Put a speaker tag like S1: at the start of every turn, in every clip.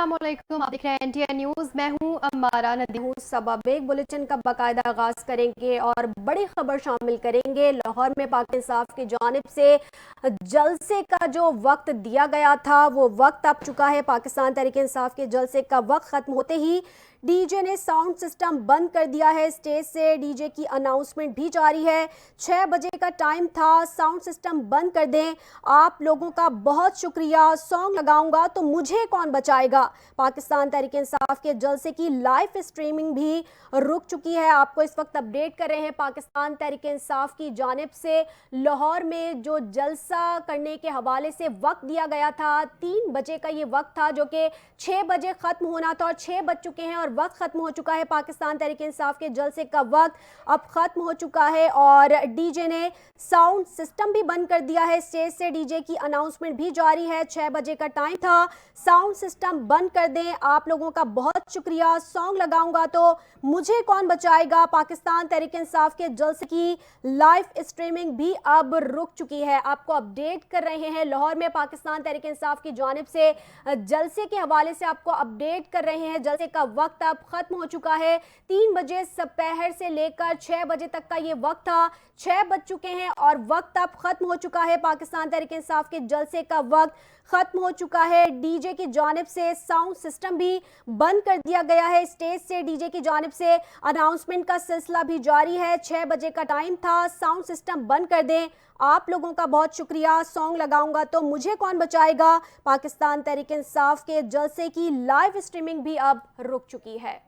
S1: अस्सलाम वालेकुम, आप देख रहे हैं एनटीआर न्यूज़। मैं हूं अम्मारा नदी हूं। सबब एक बुलेटिन का बाकायदा आगाज करेंगे और बड़ी खबर शामिल करेंगे। लाहौर में पाक इंसाफ की जानिब से जलसे का जो वक्त दिया गया था वो वक्त अब चुका है। पाकिस्तान तहरीक इंसाफ के जलसे का वक्त खत्म होते ही डीजे ने साउंड सिस्टम बंद कर दिया है। स्टेज से डीजे की अनाउंसमेंट भी जारी है। 6 बजे का टाइम था, साउंड सिस्टम बंद कर दें। आप लोगों का बहुत शुक्रिया, सॉन्ग लगाऊंगा तो मुझे कौन बचाएगा। पाकिस्तान तहरीक इंसाफ के जलसे की लाइव स्ट्रीमिंग भी रुक चुकी है। आपको इस वक्त अपडेट कर रहे हैं पाकिस्तान तहरीक इंसाफ की जानिब से लाहौर में जो जलसा करने के हवाले से वक्त दिया गया था 3 बजे का ये वक्त था, जो कि 6 बजे खत्म होना था और 6 बज चुके हैं और वक्त खत्म हो चुका है। पाकिस्तान तहरीक इंसाफ के जलसे का वक्त अब खत्म हो चुका है और डीजे ने साउंड सिस्टम भी बंद कर दिया है। स्टेज से डीजे की अनाउंसमेंट भी जारी है। 6 बजे का टाइम था, साउंड सिस्टम बंद कर दें। आप लोगों का बहुत शुक्रिया, सॉन्ग लगाऊंगा तो मुझे कौन बचाएगा। पाकिस्तान तहरीक इंसाफ के जलसे की लाइव स्ट्रीमिंग भी अब रुक चुकी है। आपको अपडेट कर रहे हैं लाहौर में पाकिस्तान तहरीक इंसाफ की जानिब से जलसे के हवाले से आपको अपडेट कर रहे हैं। जलसे का वक्त अब खत्म हो चुका है। 3 बजे दोपहर से लेकर 6 बजे तक का ये वक्त था। 6 बज चुके हैं और वक्त अब खत्म हो चुका है। पाकिस्तान तहरीक इंसाफ के जलसे का वक्त खत्म हो चुका है। डीजे की जानिब से साउंड सिस्टम भी बंद कर दिया गया है। स्टेज से डीजे की जानिब से अनाउंसमेंट का सिलसिला भी जारी है। 6 बजे का टाइम था, साउंड सिस्टम बंद कर दें। आप लोगों का बहुत शुक्रिया, सॉन्ग लगाऊंगा तो मुझे कौन बचाएगा। पाकिस्तान तहरीक इंसाफ के जलसे की लाइव स्ट्रीमिंग भी अब रुक चुकी है।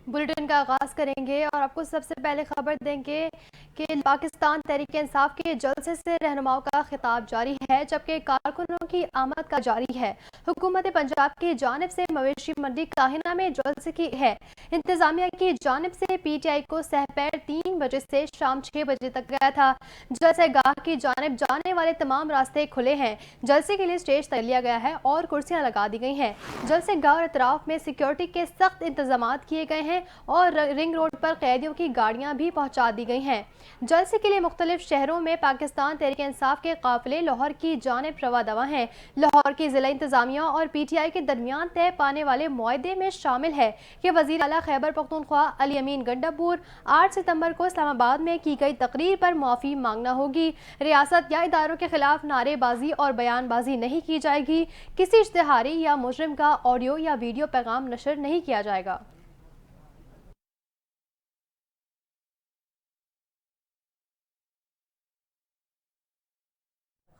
S1: बुलेटिन का आगाज करेंगे और आपको सबसे पहले खबर देंगे कि पाकिस्तान तहरीक इंसाफ के जलसे से रहनुमाओं का खिताब जारी है, जबकि कारकुनों की आमद का जारी है। हुकूमत पंजाब की जानिब से मवेशी मंडी काहिना में जलसे की है। इंतजामिया की जानिब से पीटीआई को सहपैर 3 बजे से शाम 6 बजे तक गया था। जलसे गाह की जानिब जाने वाले तमाम रास्ते खुले हैं। जलसे के लिए स्टेज तैयार लिया गया है और कुर्सियां लगा दी गई हैं। जलसे गाह और अतराफ में सिक्योरिटी के सख्त इंतजाम किए गए हैं और रिंग रोड पर कैदियों की गाड़ियां भी पहुंचा दी गई हैं। जलसे के लिए मुख्तलिफ शहरों में पाकिस्तान तहरीक इंसाफ के काफिले लाहौर की जानिब रवा दवा हैं। लाहौर की जिला इंतजामिया और पीटीआई के दरमियान तय पाने वाले मुआहदे में शामिल है कि वजीर आला खैबर पख्तूनख्वा अली अमीन गंडापुर 8 सितंबर को इस्लामाबाद में की गई तकरीर पर माफी मांगना होगी। रियासत या इदारों के खिलाफ नारेबाजी और बयानबाजी नहीं की जाएगी। किसी इश्तिहारी या मुजरिम का ऑडियो या वीडियो पैगाम नशर नहीं किया जाएगा।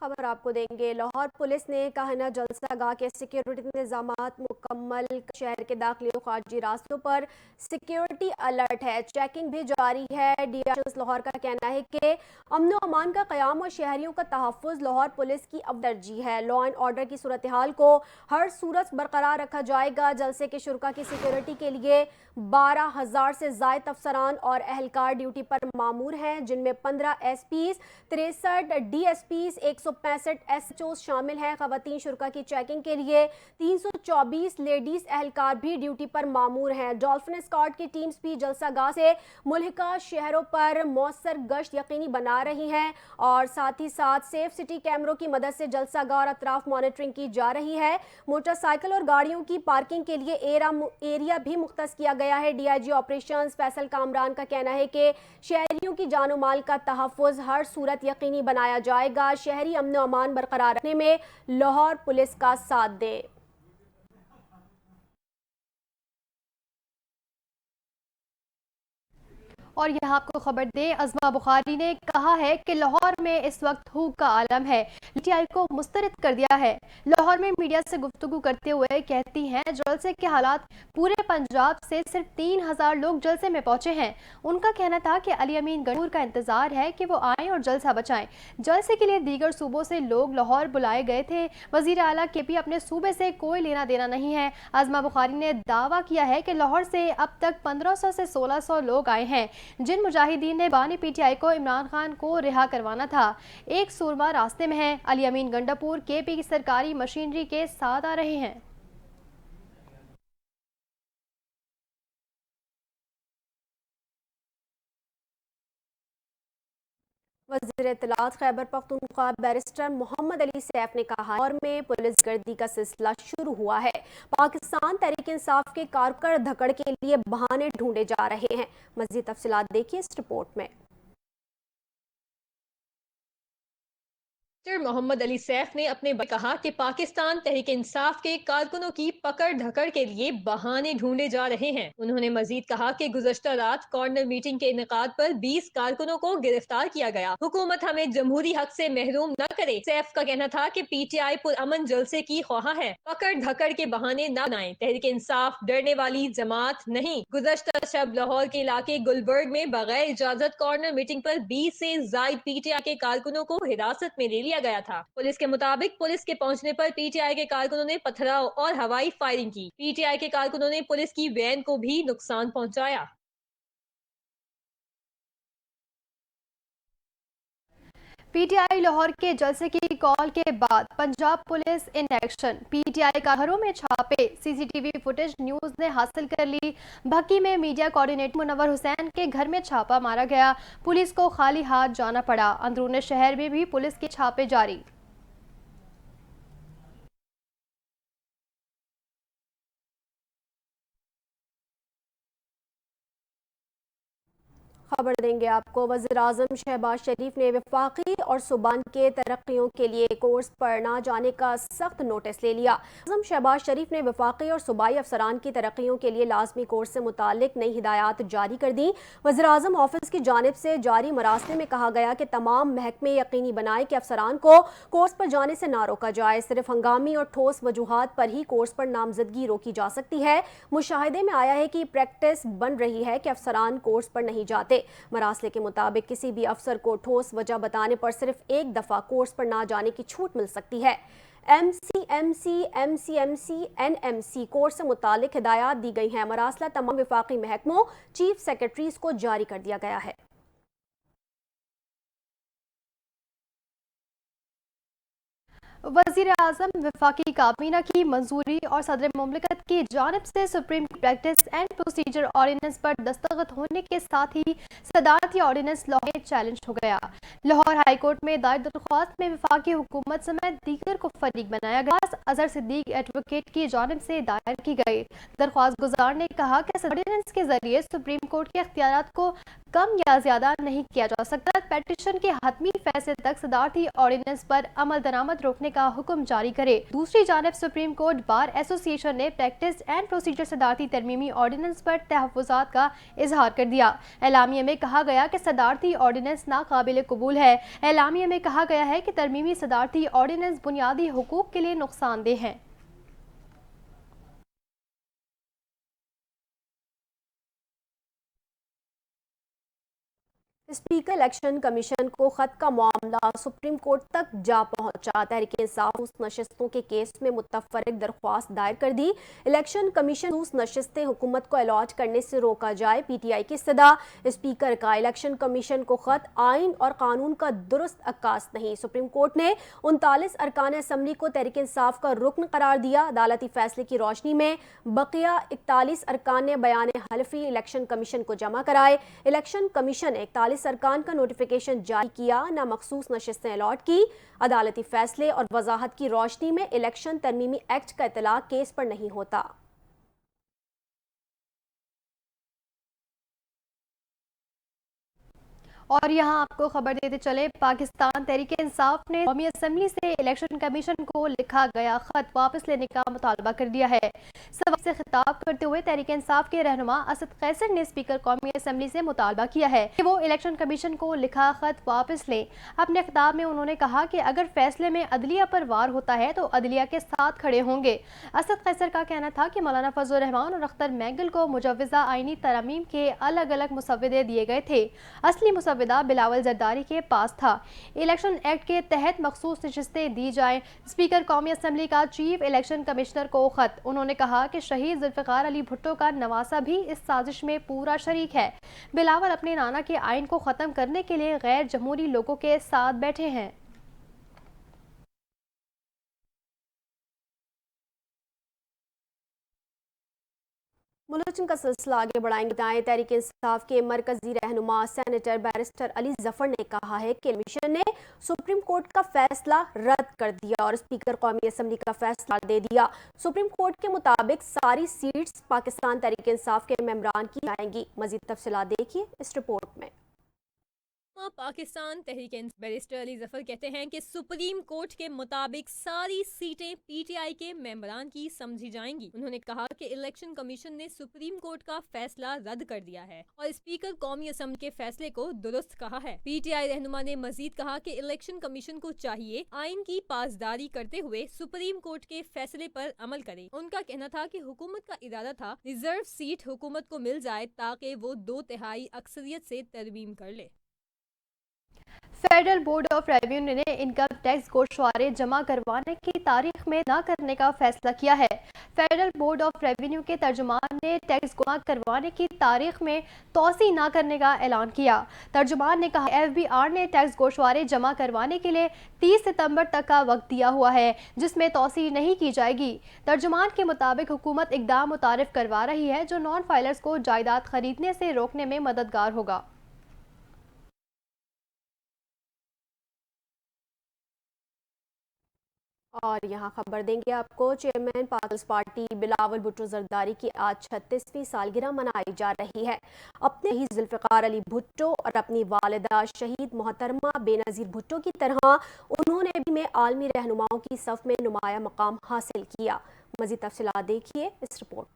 S2: खबर आपको देंगे। लाहौर पुलिस ने काहिना जलसा गाह के सिक्योरिटी इंतजाम मुकम्मल। शहर के दाखिली और खारजी रास्तों पर सिक्योरिटी अलर्ट है, चेकिंग भी जारी है। डीआईजी लाहौर का कहना है कि अमन व अमान का क़याम और शहरियों का तहफ़्फ़ुज़ लाहौर पुलिस की अब तरजीह है। लॉ एंड ऑर्डर की सूरत हाल को हर सूरत बरकरार रखा जाएगा। जलसे के शुरका की सिक्योरिटी के लिए 12,000 से ज़ायद अफसरान और अहलकार ड्यूटी पर मामूर हैं, जिनमें 15 एसपीज़, 63 डीएसपीज़, 165 एसएचओ शामिल हैं। ख़वातीन शुरका की चेकिंग के लिए 324 लेडीज अहलकार भी ड्यूटी पर मामूर हैं। डॉल्फिन स्क्वाड की टीम्स भी जलसा गाह से मुल्हिका शहरों पर मौसर गश्त यकीनी बना रही हैं और साथ ही साथ सेफ सिटी कैमरों की मदद से जलसा गाह और अतराफ मॉनिटरिंग की जा रही है। मोटरसाइकिल और गाड़ियों की पार्किंग के लिए एरिया भी मुख्तस किया गया है। डीआईजी ऑपरेशंस फैसल कामरान का कहना है कि शहरियों की जानो माल का तहफ़्फ़ुज़ हर सूरत यकीनी बनाया जाएगा। शहरी अमन व अमान बरकरार रखने में लाहौर पुलिस का साथ दे।
S1: और यहाँ आपको खबर दे, अज़मा बुखारी ने कहा है कि लाहौर में इस वक्त हूक का आलम है, पीटीआई को मुस्तरद कर दिया है। लाहौर में मीडिया से गुफ्तगू करते हुए कहती हैं जलसे के हालात पूरे पंजाब से सिर्फ 3,000 लोग जलसे में पहुंचे हैं। उनका कहना था कि अली अमीन गंडापुर का इंतजार है कि वो आएँ और जलसा बचाएं। जलसे के लिए दीगर सूबों से लोग लाहौर बुलाए गए थे। वजीर आला केपी अपने सूबे से कोई लेना देना नहीं है। अज़मा बुखारी ने दावा किया है कि लाहौर से अब तक 1500 से 1600 लोग आए हैं, जिन मुजाहिदीन ने बानी पीटीआई को इमरान खान को रिहा करवाना था। एक सूरमा रास्ते में है। अली अमीन गंडापुर केपी की सरकारी मशीनरी के साथ आ रहे हैं।
S2: وزیر اطلاعات خیبر پختونخوا بیرسٹر محمد علی سیف نے کہا لاہور میں پولیس گردی کا سلسلہ شروع ہوا ہے۔ پاکستان تحریک انصاف کے کارکر دھکڑ کے لیے بہانے ڈھونڈے جا رہے ہیں۔ مزید تفصیلات دیکھیے اس رپورٹ میں۔
S3: محمد علی سیف نے اپنے کہا کہ پاکستان تحریک انصاف کے کارکنوں کی پکڑ دھکڑ کے لیے بہانے ڈھونڈے جا رہے ہیں۔ انہوں نے مزید کہا کہ گزشتہ رات کارنر میٹنگ کے انعقاد پر 20 کارکنوں کو گرفتار کیا گیا۔ حکومت ہمیں جمہوری حق سے محروم نہ کرے۔ سیف کا کہنا تھا کہ پی ٹی آئی پرامن جلسے کی خواہاں ہے، پکڑ دھکڑ کے بہانے نہ بنائیں۔ تحریک انصاف ڈرنے والی جماعت نہیں۔ گزشتہ شب لاہور کے علاقے گلبرگ میں بغیر اجازت کارنر میٹنگ پر 20 سے زائد پی ٹی آئی کے کارکنوں کو حراست میں لے لیا گیا تھا۔ پولیس کے مطابق پولیس کے پہنچنے پر پی ٹی آئی کے کارکنوں نے پتھراؤ اور ہوائی فائرنگ کی۔ پی ٹی آئی کے کارکنوں نے پولیس کی وین کو بھی نقصان پہنچایا۔
S1: پی ٹی آئی لاہور کے جلسے کی کال کے بعد Punjab police in action. P T I کا گھروں میں چھاپے، C C T V footage news نے حاصل کر لی۔ بھکی میں میڈیا کوارڈینیٹر منور حسین کے گھر میں چھاپا مارا گیا، پولیس کو خالی ہاتھ جانا پڑا۔ اندرون شہر میں بھی پولیس کے چھاپے جاری۔
S2: خبر دیں گے آپ کو۔ وزیر اعظم شہباز شریف نے وفاقی اور صوبان کے ترقیوں کے لیے کورس پر نہ جانے کا سخت نوٹس لے لیا۔ اعظم شہباز شریف نے وفاقی اور صوبائی افسران کی ترقیوں کے لیے لازمی کورس سے متعلق نئی ہدایات جاری کر دیں۔ وزیر اعظم آفس کی جانب سے جاری مراسلے میں کہا گیا کہ تمام محکمے یقینی بنائیں کہ افسران کو کورس پر جانے سے نہ روکا جائے۔ صرف ہنگامی اور ٹھوس وجوہات پر ہی کورس پر نامزدگی روکی جا سکتی ہے۔ مشاہدے میں آیا ہے کہ پریکٹس بن رہی ہے کہ افسران کورس پر نہیں جاتے۔ مراسلے کے مطابق کسی بھی افسر کو ٹھوس وجہ بتانے پر صرف ایک دفعہ کورس پر نہ جانے کی چھوٹ مل سکتی ہے۔ M C M C N M C course سے متعلق ہدایات دی گئی ہیں۔ مراسلہ تمام وفاقی محکموں چیف سیکرٹریز کو جاری کر دیا گیا ہے۔
S1: وزیر اعظم وفاقی کابینہ کی منظوری اور صدر مملکت کی جانب سے supreme practice and procedure ordinance پر دستخط ہونے کے ساتھ ہی صدارتی آرڈیننس لاہور میں چیلنج ہو گیا۔ لاہور ہائی کورٹ میں دائر درخواست میں وفاقی حکومت سمیت دیگر کو فریق بنایا گیا۔ اظہر صدیق ایڈوکیٹ کی جانب سے دائر کی گئی درخواست گزار نے کہا کہ آرڈیننس کے ذریعے سپریم کورٹ کے اختیارات کو کم یا زیادہ نہیں کیا جا سکتا۔ پیٹیشن کے حتمی فیصلے تک صدارتی آرڈیننس پر عمل درآمد روکنے کا حکم جاری کرے۔ دوسری جانب سپریم کورٹ بار ایسوسی ایشن نے پریکٹس اینڈ پروسیجر صدارتی ترمیمی آرڈیننس پر تحفظات کا اظہار کر دیا۔ اعلامیہ میں کہا گیا کہ صدارتی آرڈیننس ناقابل قبول ہے۔ اعلامیہ میں کہا گیا ہے کہ ترمیمی صدارتی آرڈیننس بنیادی حقوق کے لیے نقصان دہ ہیں۔
S2: اسپیکر الیکشن کمیشن کو خط کا معاملہ سپریم کورٹ تک جا پہنچا۔ تحریک انصاف اس نشستوں کے کیس میں متفرق درخواست دائر کر دی۔ الیکشن کمیشن اس نشستیں حکومت کو الاٹ کرنے سے روکا جائے۔ پی ٹی آئی کی استدعا۔ اسپیکر کا الیکشن کمیشن کو خط آئین اور قانون کا درست عکاس نہیں۔ سپریم کورٹ نے 39 ارکان اسمبلی کو تحریک انصاف کا رکن قرار دیا۔ عدالتی فیصلے کی روشنی میں بقیہ 41 ارکان نے بیان حلفی الیکشن کمیشن کو جمع کرائے۔ الیکشن کمیشن نے 41 ارکان کا نوٹیفیکیشن جاری کیا، نہ مخصوص نشستیں الاٹ کی۔ عدالتی فیصلے اور وضاحت کی روشنی میں الیکشن ترمیمی ایکٹ کا اطلاق کیس پر نہیں ہوتا۔
S1: اور یہاں آپ کو خبر دیتے چلے، پاکستان تحریک انصاف نے قومی اسمبلی سے الیکشن کمیشن کو لکھا گیا خط واپس لینے کا مطالبہ کر دیا ہے۔ صواب سے خطاب کرتے ہوئے تحریک انصاف کے رہنما اسد قیصر نے اسپیکر قومی اسمبلی سے مطالبہ کیا ہے کہ وہ الیکشن کمیشن کو لکھا خط واپس لیں۔ اپنے خطاب میں انہوں نے کہا کہ اگر فیصلے میں عدلیہ پر وار ہوتا ہے تو عدلیہ کے ساتھ کھڑے ہوں گے۔ اسد قیصر کا کہنا تھا کہ مولانا فضل الرحمان اور اختر مینگل کو مجوزہ آئینی ترامیم کے الگ الگ مسودے دیے گئے تھے۔ اصلی مسودہ بلاول زرداری کے پاس تھا۔ الیکشن ایکٹ کے تحت مخصوص نشستیں دی جائیں۔ اسپیکر قومی اسمبلی کا چیف الیکشن کمشنر کو خط۔ انہوں نے کہا کہ شہید ذوالفقار علی بھٹو کا نواسہ بھی اس سازش میں پورا شریک ہے۔ بلاول اپنے نانا کے آئین کو ختم کرنے کے لیے غیر جمہوری لوگوں کے ساتھ بیٹھے ہیں۔ बुलेटिन का सिलसिला आगे बढ़ाएंगे। दाएं तहरीक इंसाफ के मरकजी रहनुमा सेनेटर बैरिस्टर अली जफर ने कहा है कि कमीशन ने सुप्रीम कोर्ट का फैसला रद्द कर दिया और स्पीकर कौमी असम्बली का फैसला दे दिया। सुप्रीम कोर्ट के मुताबिक सारी सीट्स पाकिस्तान तहरीक इंसाफ के मेंबरान की जाएंगी। मजीद तफसीलात देखिए इस रिपोर्ट में।
S3: पाकिस्तान तहरीक बैरिस्टर अली जफर कहते हैं कि सुप्रीम कोर्ट के मुताबिक सारी सीटें पीटीआई के मेंबरान की समझी जाएंगी। उन्होंने कहा कि इलेक्शन कमीशन ने सुप्रीम कोर्ट का फैसला रद्द कर दिया है और स्पीकर कौमी असम्बली के फैसले को दुरुस्त कहा है। पीटीआई रहनुमा ने मजीद कहा कि इलेक्शन कमीशन को चाहिए आइन की पासदारी करते हुए सुप्रीम कोर्ट के फैसले पर अमल करे। उनका कहना था कि हुकूमत का इरादा था रिजर्व सीट हुकूमत को मिल जाए ताकि वो 2/3 अक्सरियत से तरमीम कर ले।
S2: फेडरल बोर्ड ऑफ रेवेन्यू ने इनकम टैक्स गोशवारे जमा करवाने की तारीख में न करने का फैसला किया है। फेडरल बोर्ड ऑफ रेवेन्यू के तर्जुमान ने टैक्स जमा करवाने की तारीख में तोसी न करने का ऐलान किया। तर्जुमान ने कहा FBR ने टैक्स गोशवारे जमा करवाने के लिए 30 सितंबर तक का वक्त दिया हुआ है जिसमें तोसी नहीं की जाएगी। तर्जुमान के मुताबिक हुकूमत इकदाम मुतारिफ करवा रही है जो नॉन फाइलर्स को जायदाद खरीदने से रोकने में मददगार होगा।
S1: और यहाँ खबर देंगे आपको, chairman peoples party Bilawal Bhutto Zardari की आज 36वीं सालगिरह मनाई जा रही है। अपने ही जुल्फ़िकार अली भुट्टो और अपनी वालिदा शहीद मोहतरमा बेनज़ीर भुट्टो की तरह उन्होंने भी में आलमी रहनुमाओं की सफ़ में नुमाया मकाम हासिल किया। मज़ीद तफ़सीलात देखिए इस रिपोर्ट।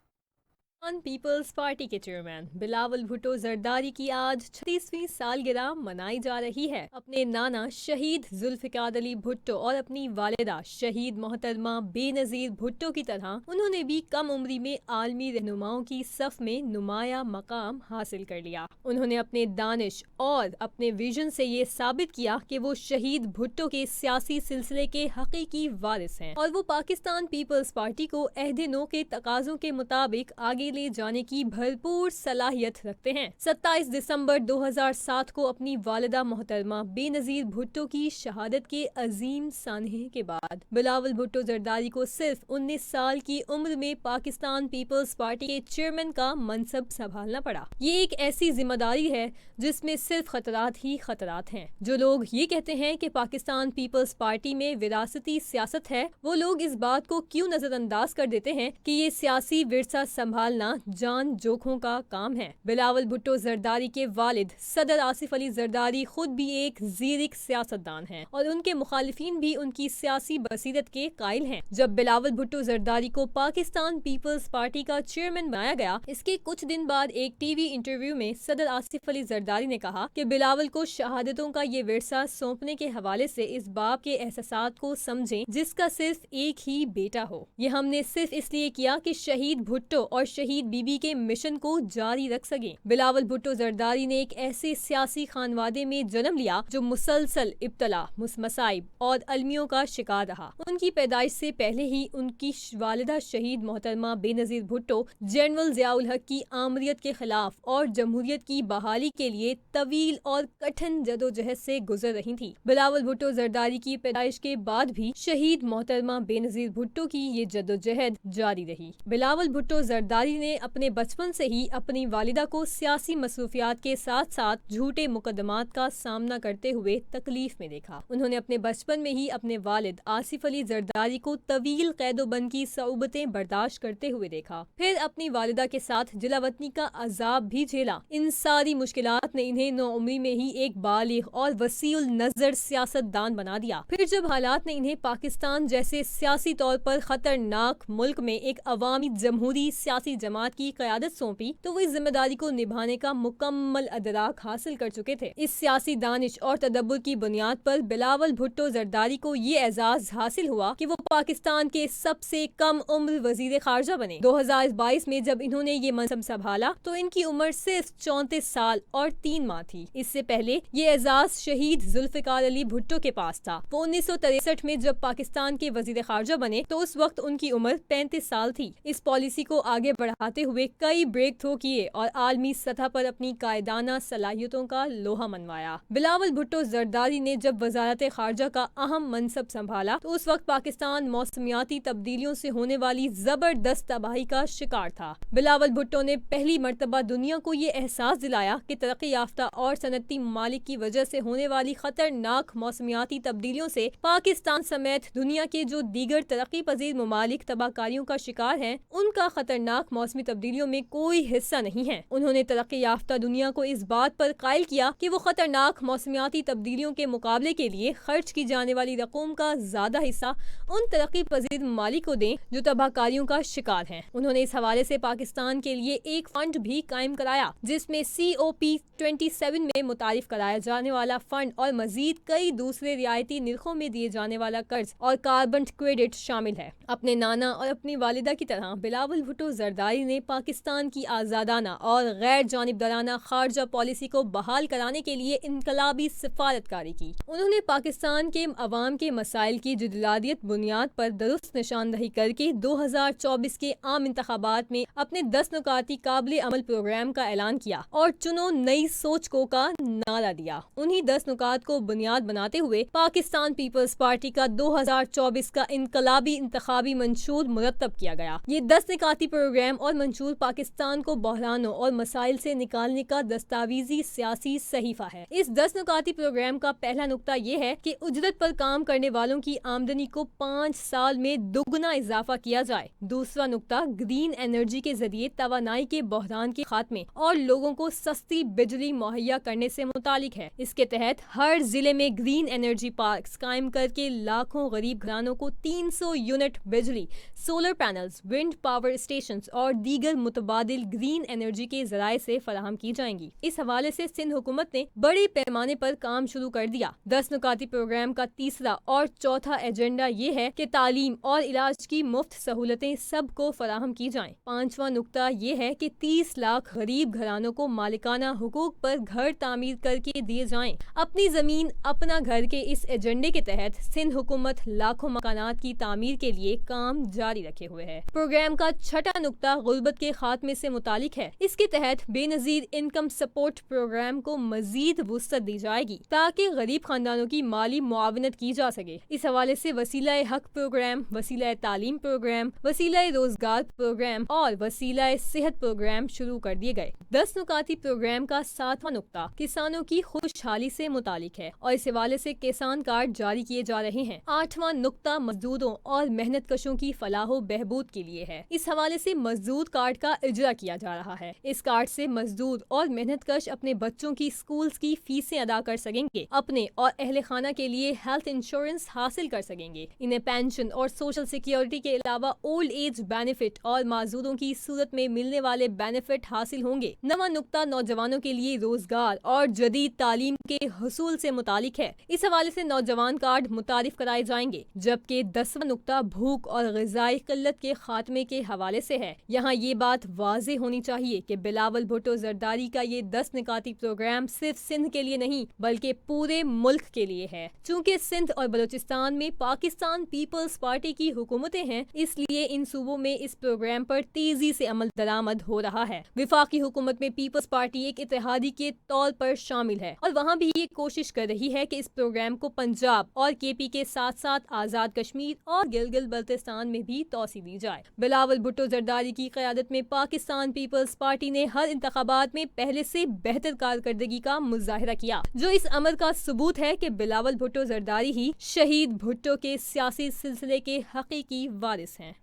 S3: पीपल्स पार्टी के चेयरमैन बिलावल भुट्टो जरदारी की आज 36वीं सालगिरह मनाई जा रही है। अपने नाना शहीद जुल्फ़िकार अली भुट्टो और अपनी वालिदा शहीद मोहतरमा बेनज़ीर भुट्टो की तरह उन्होंने भी कम उम्री में आलमी रहनुमाओं की सफ में नुमाया मकाम हासिल कर लिया। उन्होंने अपने दानिश और अपने विजन से ये साबित किया कि वो शहीद भुट्टो के सियासी सिलसिले के हकीकी वारिस हैं और वो पाकिस्तान पीपल्स पार्टी को अहद नो के तकाज़ों के मुताबिक आगे ले जाने की भरपूर सलाहियत रखते हैं। 27 दिसंबर 2007 को अपनी वालिदा मोहतरमा बेनज़ीर भुट्टो की शहादत के अजीम सानहे के बाद बिलावल भुट्टो जरदारी को सिर्फ 19 साल की उम्र में पाकिस्तान पीपल्स पार्टी के चेयरमैन का मनसब संभालना पड़ा। ये एक ऐसी जिम्मेदारी है जिसमें सिर्फ खतरात ही खतरात हैं। जो लोग ये कहते हैं कि पाकिस्तान पीपल्स पार्टी में विरासती सियासत है, वो लोग इस बात को क्यों नजरअंदाज कर देते हैं कि ये सियासी विरसा संभालना जान जोखों का काम है। बिलावल भुट्टो जरदारी के वालिद सदर आसिफ अली जरदारी खुद भी एक ज़ीरिक सियासतदान हैं और उनके मुखालिफिन भी उनकी सियासी बसीरत के कायल हैं। जब बिलावल भुट्टो जरदारी को पाकिस्तान पीपल्स पार्टी का चेयरमैन बनाया गया, इसके कुछ दिन बाद एक टीवी इंटरव्यू में सदर आसिफ अली जरदारी ने कहा कि बिलावल को शहादतों का ये विरसा सौंपने के हवाले से इस बाप के एहसासात को समझें जिसका सिर्फ एक ही बेटा हो। ये हमने सिर्फ इसलिए किया कि शहीद भुट्टो और शहीद बीबी के मिशन को जारी रख सके। बिलावल भुट्टो जरदारी ने एक ऐसे सियासी खानवादे में जन्म लिया जो मुसलसल इब्तला, मसाइब और अलमियों का शिकार रहा। उनकी पैदाइश से पहले ही उनकी वालिदा शहीद मोहतरमा बेनज़ीर भुट्टो जनरल ज़ियाउल हक की आमरीत के खिलाफ और जमहूरियत की बहाली के लिए तवील और कठिन जदोजहद से गुजर रही थी। बिलावल भुट्टो जरदारी की पैदाइश के बाद भी शहीद मोहतरमा बेनज़ीर भुट्टो की ये जदोजहद जारी रही। बिलावल भुट्टो जरदारी ने अपने बचपन से ही अपनी वालिदा को सियासी मसरूफियात के साथ साथ झूठे मुकदमात का सामना करते हुए तकलीफ में देखा। उन्होंने अपने बचपन में ही अपने वालिद आसिफ अली जरदारी को तवील कैदोबंद की सऊबतें बर्दाश्त करते हुए देखा, फिर अपनी वालिदा के साथ जिलावतनी का अजाब भी झेला। इन सारी मुश्किलात ने इन्हें नौउम्री में ही एक बालिग और वसीउल नजर सियासतदान बना दिया। फिर जब हालात ने इन्हें पाकिस्तान जैसे सियासी तौर पर खतरनाक मुल्क में एक अवामी जमहूरी सियासी जमात की क़यादत सौंपी तो वो इस जिम्मेदारी को निभाने का मुकम्मल अदराक हासिल कर चुके थे। इस सियासी दानिश और तदब्बुर की बुनियाद पर बिलावल भुट्टो जरदारी को ये एजाज हासिल हुआ कि वो पाकिस्तान के सबसे कम उम्र वजीर खारजा बने। 2022 में जब इन्होंने ये मनसब संभाला तो इनकी उम्र सिर्फ 34 साल और 3 माह थी। इससे पहले ये एजाज शहीद जुल्फ़िकार अली भुट्टो के पास था। वो 1963 में जब पाकिस्तान के वजीर खारजा बने तो उस वक्त उनकी उम्र 35 साल थी। इस पॉलिसी को आगे बढ़ा बढ़ाते हुए कई ब्रेक थ्रू किए और आलमी सतह पर अपनी कायदाना सलाहियतों का लोहा मनवाया। बिलावल भुट्टो जरदारी ने जब वजारत खारजा का अहम मनसब संभाला तो उस वक्त पाकिस्तान मौसमियाती तब्दीलियों से होने वाली जबरदस्त तबाही का शिकार था। बिलावल भुट्टो ने पहली मर्तबा दुनिया को ये एहसास दिलाया कि तरक्की याफ्ता और सनती ममालिक की वजह से होने वाली खतरनाक मौसमियाती तब्दीलियों से पाकिस्तान समेत दुनिया के जो दीगर तरक्की पजीर ममालिक तबाहकारियों का शिकार हैं, उनका खतरनाक मौसमी तब्दीलियों में कोई हिस्सा नहीं है। उन्होंने तरक्की याफ्ता दुनिया को इस बात पर कायल किया कि वो खतरनाक मौसमियाती तब्दीलियों के मुकाबले के लिए खर्च की जाने वाली रकूम का ज्यादा हिस्सा उन तरक्की पजीर ममालिक को दें जो तबाहकारियों का शिकार हैं। उन्होंने इस हवाले से पाकिस्तान के लिए एक फंड भी कायम कराया जिसमें COP27 में मुतारिफ कराया जाने वाला फंड और मजीद कई दूसरे रियायती निर्खों में दिए जाने वाला कर्ज और कार्बन क्रेडिट शामिल है। अपने नाना और अपनी वालिदा की तरह बिलावल भुट्टो जरदारी ने पाकिस्तान की आज़ादाना और गैर जानिबदाराना खारजा पॉलिसी को बहाल कराने के लिए इनकलाबी सिफारतकारी की। उन्होंने पाकिस्तान के अवाम के मसाइल की जुदलादियत बुनियाद पर दुरुस्त निशानदही करके 2024 के आम इंतखाबात में अपने 10 नुकाती काबिल अमल प्रोग्राम का ऐलान किया और चुनो नई सोच को का नारा दिया। उन्हीं 10 नुकात को बुनियाद बनाते हुए पाकिस्तान पीपल्स पार्टी का 2024 का इनकलाबी इंतखाबी मंशूर मुरतब किया गया। ये 10 निकाती प्रोग्राम और मंशूर पाकिस्तान को बहरानों और मसाइल से निकालने का दस्तावेजी सियासी सहीफा है। इस 10 नुकाती प्रोग्राम का पहला नुक्ता ये है कि उजरत पर काम करने वालों की आमदनी को 5 साल में दुगना इजाफा किया जाए। दूसरा नुक्ता ग्रीन एनर्जी के जरिए तवानाई के बहरान के खात्मे और लोगों को सस्ती बिजली मुहैया करने से मुतालिक है। इसके तहत हर जिले में ग्रीन एनर्जी पार्क कायम करके लाखों गरीब घरानों को 300 यूनिट बिजली, solar panels, wind power station और दीगर मुतबादिल ग्रीन एनर्जी के जराये से फराहम की जाएंगी। इस हवाले से सिंध हुकूमत ने बड़े पैमाने पर काम शुरू कर दिया। 10 नुकाती प्रोग्राम का तीसरा और चौथा एजेंडा ये है कि तालीम और इलाज की मुफ्त सहूलतें सबको फराहम की जाएं। 5वां नुक्ता ये है कि 30 लाख गरीब घरानों को मालिकाना हुकूक पर घर तामीर करके दिए जाएं। अपनी जमीन अपना घर के इस एजेंडे के तहत सिंध हुकूमत लाखों मकानात की तामीर के लिए काम जारी रखे हुए है। प्रोग्राम का छठा नुक्ता गुर्बत के खात्मे से मुतालिक है। इसके तहत बेनजीर इनकम सपोर्ट प्रोग्राम को मजीद वुसअत दी जाएगी ताकि गरीब खानदानों की माली मुआवनत की जा सके। इस हवाले से वसीला हक प्रोग्राम, वसीला तालीम प्रोग्राम, वसीला रोजगार प्रोग्राम और वसीला सेहत प्रोग्राम शुरू कर दिए गए। 10 नुकाती प्रोग्राम का 7वां नुक्ता किसानों की खुशहाली से मुतालिक है और इस हवाले से किसान कार्ड जारी किए जा रहे हैं। 8वां नुक्ता मजदूरों और मेहनत कशों की फलाहो बहबूद के लिए है। इस हवाले से मजदूर कार्ड का इजरा किया जा रहा है। इस कार्ड से मजदूर और मेहनत कश अपने बच्चों की स्कूल्स की फीसें अदा कर सकेंगे, अपने और अहले खाना के लिए हेल्थ इंश्योरेंस हासिल कर सकेंगे। इन्हें पेंशन और सोशल सिक्योरिटी के अलावा ओल्ड एज बेनिफिट और माजूरों की सूरत में मिलने वाले बेनिफिट हासिल होंगे। 9वां नुक्ता नौजवानों के लिए रोजगार और जदीद तालीम के हसूल से मुतालिक है। इस हवाले से नौजवान कार्ड मुतारिफ कराए जाएंगे। जबकि 10वां नुक्ता भूख और ग़िज़ाई किल्लत के खात्मे के हवाले से है। यहाँ ये बात वाज़ेह होनी चाहिए कि बिलावल भुट्टो जरदारी का ये 10 निकाती प्रोग्राम सिर्फ सिंध के लिए नहीं बल्कि पूरे मुल्क के लिए है। चूँकि सिंध और बलूचिस्तान में पाकिस्तान पीपल्स पार्टी की हुकूमतें हैं, इसलिए इन सूबों में इस प्रोग्राम पर तेजी से अमल दरामद हो रहा है। विफाकी हुकूमत में पीपल्स पार्टी एक इत्तेहादी के तौर पर शामिल है और वहाँ भी ये कोशिश कर रही है कि इस प्रोग्राम को पंजाब और KP के साथ साथ आज़ाद कश्मीर और गिलगित बल्तिस्तान में भी तोसी दी जाए। बिलावल भुट्टो जरदारी की क़यादत में पाकिस्तान पीपल्स पार्टी ने हर इंतखाबात में पहले से बेहतर कारकर्दगी का मुजाहिरा किया, जो इस अमर का सबूत है कि बिलावल भुट्टो जरदारी ही शहीद भुट्टो के सियासी सिलसिले के हकीकी वारिस हैं।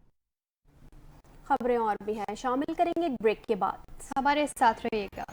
S1: खबरें और भी हैं, शामिल करेंगे एक ब्रेक के बाद।
S2: हमारे साथ रहिएगा।